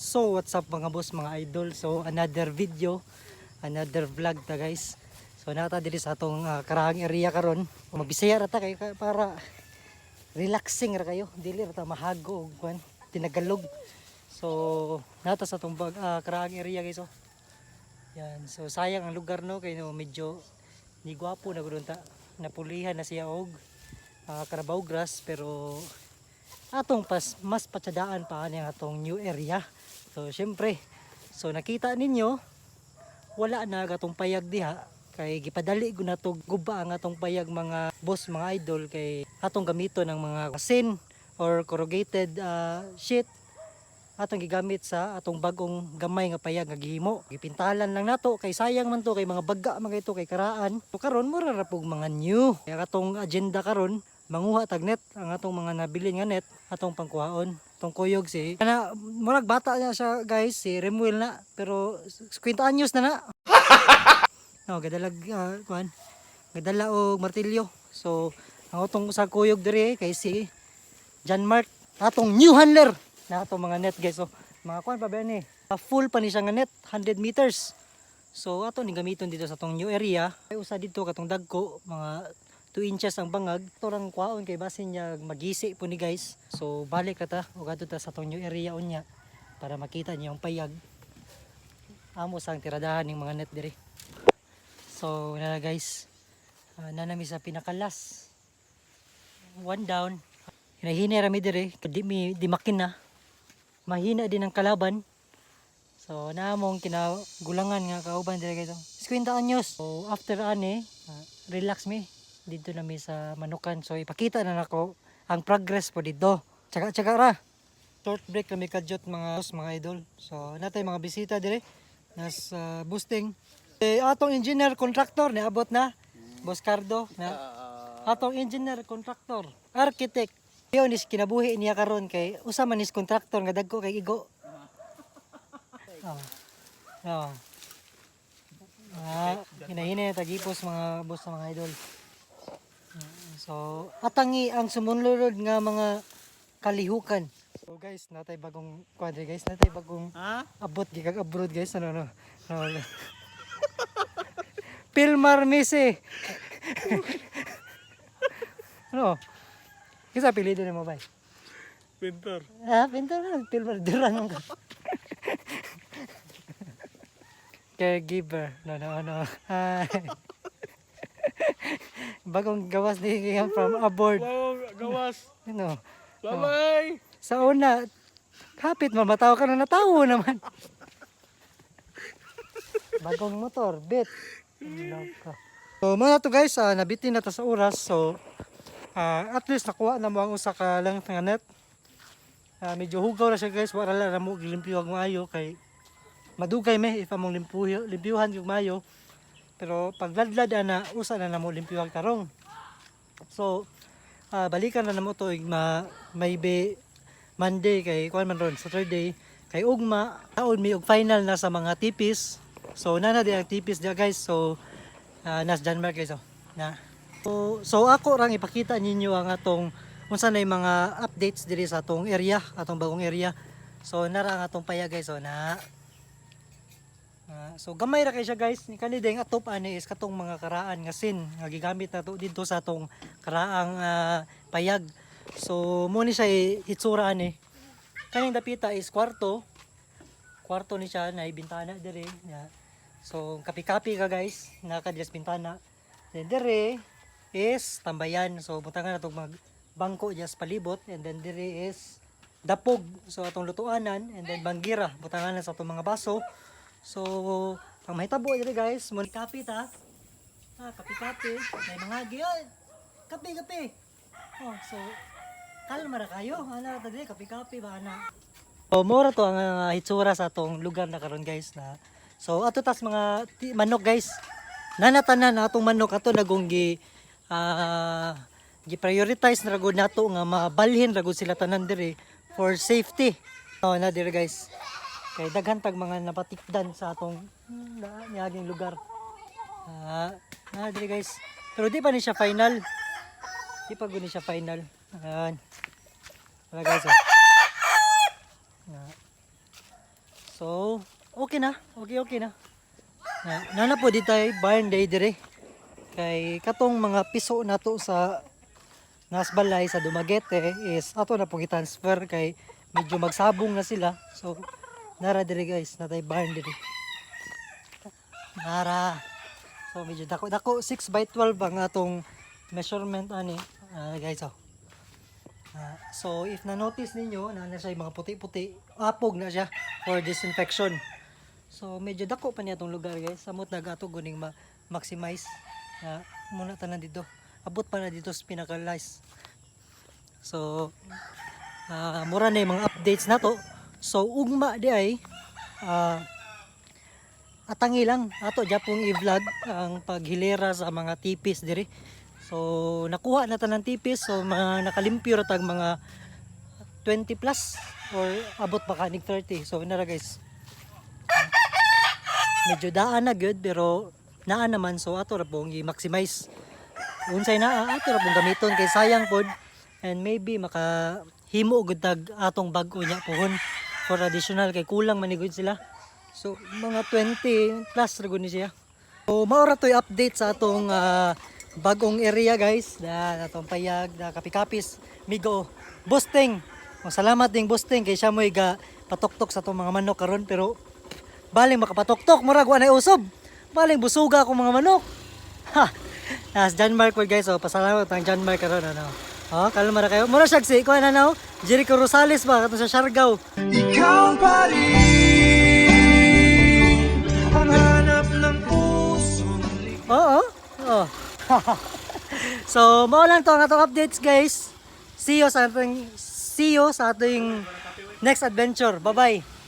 So what's up mga boss, mga idol. So another video, another vlog ta guys. So nata diri sa atong karahang area karon. Magbisaya ra ta kay para relaxing ra kayo. Dili ra ta mahago og kwan, tinagalog. So nata sa atong karahang area guys. Oh. Yan. So sayang ang lugar no kay no medyo ni gwapo na gudon ta. Napulihan na siya og Carabao grass pero atong mas patsadaan pa ang atong new area. So syempre, so nakita ninyo wala na gatong payag diha kay gipadali ko na to guba ang atong payag mga boss, mga idol, kay atong gamito ng mga sin or corrugated sheet atong gigamit sa atong bagong gamay nga payag nga gihimo. Gipintalan lang nato kay sayang man to kay mga baga mga ito kay karaan. So karon mura ra pug mga new. Kaya atong agenda karon manguha tag net ang atong mga nabilin nga net atong pangkuhaon. Atong kuyog si kana murag bata niya siya guys, si Remuel na pero 50 anyos na na. No, gadalag kuan. Gadala og martilyo. So ang atong sa kuyog diri kay si John Mark, atong new handler na atong mga net guys. So mga kuan pa ba ni? Full pa ni siya nga net, 100 meters. So ato ni gamiton dito sa atong new area. Ay usa dito katong dagko mga 2 inches ang bangag. Ito lang kwaon kay basin niya magisi po ni guys. So balik ta ug adto ta sa atong new area unya para makita niyo ang payag. Amo sang tiradahan ning mga net diri. So na guys, nanami sa pinakalas. One down. Hinahina rami diri, di makina. Mahina din ang kalaban. So naamong kinagulangan nga kauban diri kay 50 anyos. So after ani, relax mi dito na mi sa Manukan. So ipakita na nako ang progress po dito. Tsaka ra. Short break kami kadyot mga idol. So natay mga bisita dire nas boosting. Atong engineer contractor ni abot na Boss Cardo na atong engineer contractor, architect. Yun is kinabuhi niya karon kay usa man is contractor nga dagko kay igo. Hinahina tagipos mga boss mga idol. So atangi ang sumunlod nga mga kalihukan. So guys, natay bagong kwadre guys, natay bagong abot gikag abroad guys, ano. Pilmar Misi. Ano? Kisa pili din mo ba? Pintor. Pintor na. Pilmar Duran ka. Caregiver. No. Bagong gawas ni from aboard. Wow, gawas. Ano? Lalay. Sa una, kapit mamataw ka na natawo naman. Bagong motor, bit. So mga to guys, nabitin na ta sa oras. So at least nakuha na mo ang usa ka lang nga net. Medyo hugaw na siya guys, wala na mo gilimpyo ang maayo kay madugay me if among limpyuhan yung maayo. Pero pag ladlad na usa na mo limpyo ang tarong. So balikan na namo to maybe Monday kay kuan man ron Saturday kay ugma taon mi og final na sa mga tipis. So nana di ang tipis dia guys. So nas John Mark guys. So ako rang ipakita ninyo ang atong unsa nay mga updates diri sa atong area, atong bagong area. So nara ang atong paya guys. So gamay ra kay siya guys. Kani ding atop ani is katong mga karaan nga sin nga gigamit nato dito sa atong karaang payag. So mo ni siya hitsura ani. Kaning dapita is kwarto ni siya na bintana diri. So kapi-kapi ka guys, naka-dias bintana. Then diri is tambayan. So butangan natong magbangko dias palibot, and then diri is dapog. So atong lutuanan, and then banggira butangan sa atong mga baso. So ang mahitabo diri guys, mo kapi ta. Kapi-kapi, may mga giyon. Kapi-kapi. So kalma ra kayo. Ana ta diri kapi-kapi ba ana. So mura to ang hitsura sa atong lugar na karon guys na. So ato tas mga manok guys. Nanatanan na atong manok ato nagong gi-prioritize na ragod nato nga mabalhin ragod sila tanan diri for safety. Na diri guys. Kay daghan tag mga napatikdan sa atong niaging lugar. Na diri guys. Pero di pa ni siya final. Di pa gud ni siya final. Wala guys. So, okay na. Okay na. Nana po di tayo barn day dire. Kay katong mga piso nato sa Nasbalay sa Dumaguete is ato na pong i-transfer kay medyo magsabong na sila. So, nara dire guys, natay barn dire. Nara. So, medyo dako 6 by 12 ang atong measurement ani. Guys, oh. So, if na-notice ninyo, na siya yung mga puti-puti, apog na siya for disinfection. So, medyo dako pa niya itong lugar guys. Samot nag-ato guning maximize. Muna tanan dito. Abot pa na dito sa pinaka-lice. So, mura na yung mga updates na to. So, ugma di ay, atangi lang. Ato, Japong i-vlog ang paghilera sa mga tipis diri. So, nakuha na tanang tipis. So, mga nakalimpyo ratag mga 20 plus or abot pa kanig 30. So, nara guys. Medyo daan na good pero naan naman. So, ato ra pong i-maximize. Unsay na ato ra pong gamiton kay sayang pod. And maybe makahimo gud tag atong bag-o nya pohon for additional kay kulang manigod sila. So, mga 20 plus ra gud ni siya. So, maura to'y update sa atong bagong area guys, na atong payag na kapikapis migo boosting. Salamat ding boosting kay siya mo'y ga patuktok sa atong mga manok karon pero baling makapatoktok murag wa nay usob. Baling busuga akong mga manok. Ha. Nas John Mark po guys, so pasalamat ang John Mark karon ano. Kalma ra kayo. Mura siya si kuan ano, Jericho Rosales ba kato sa Siargao. Ikaw pa rin ang hanap ng puso. Oo. So, mao lang to ang atong updates guys. See you sa ating next adventure. Bye-bye.